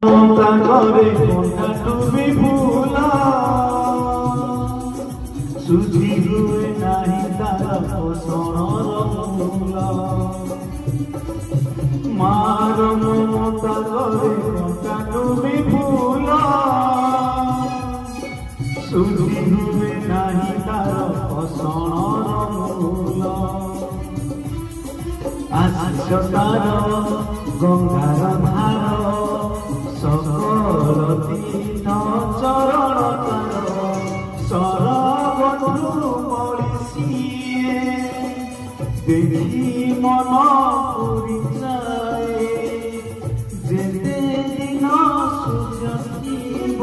করে কোনটা তুমি ভুলা সুধি হুয়ে নাহি তারা পছন্দর মূলা মার মমতা করে কোনটা তুমি ভুলা সুধি হুয়ে নাহি তারা পছন্দর মূলা আশিস তার গঙ্গার ধার সকল তীর্থ চরণ তার সরবন্ধু মরিষিয়ে দেখি মন পুরি যায় যেতে দিন সূর্য শিব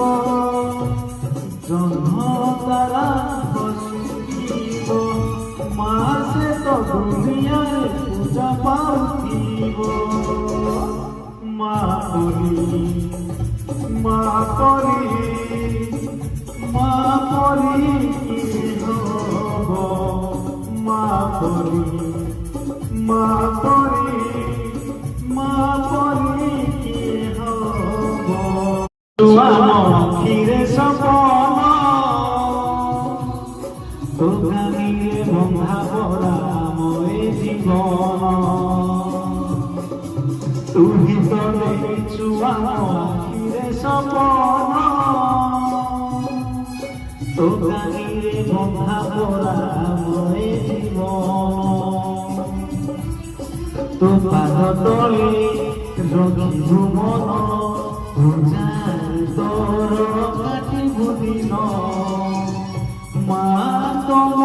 জন্ম তারা বসিব মাসে তো দুনিয়ায় পূজা পাউথিব মা পরি মা পরি মা পরি কি হব মা পরি মা পরি মা পরি কি হব ফিরে সপন তোগামিলে বন্ধা পড়া ময়ে জীবন তুহি তো দেখিছু আখিরে সপন তোগামিলে বন্ধা পড়া ময়ে জীবন তো পাদ তলে রঘিছু মন পূজার তোর কাটিবু দিন মা তম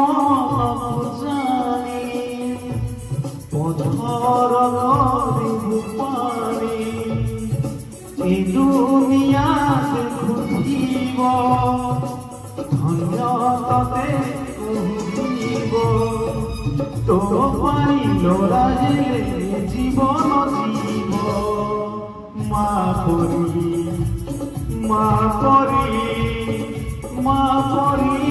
পূজারি পথর গরিবু পারি এই দুনিয়াতে খুঁজিব ধন্য ততে কহিব তো পাইল রাজে জীবন জীব মা পরি মা পরি মা পরি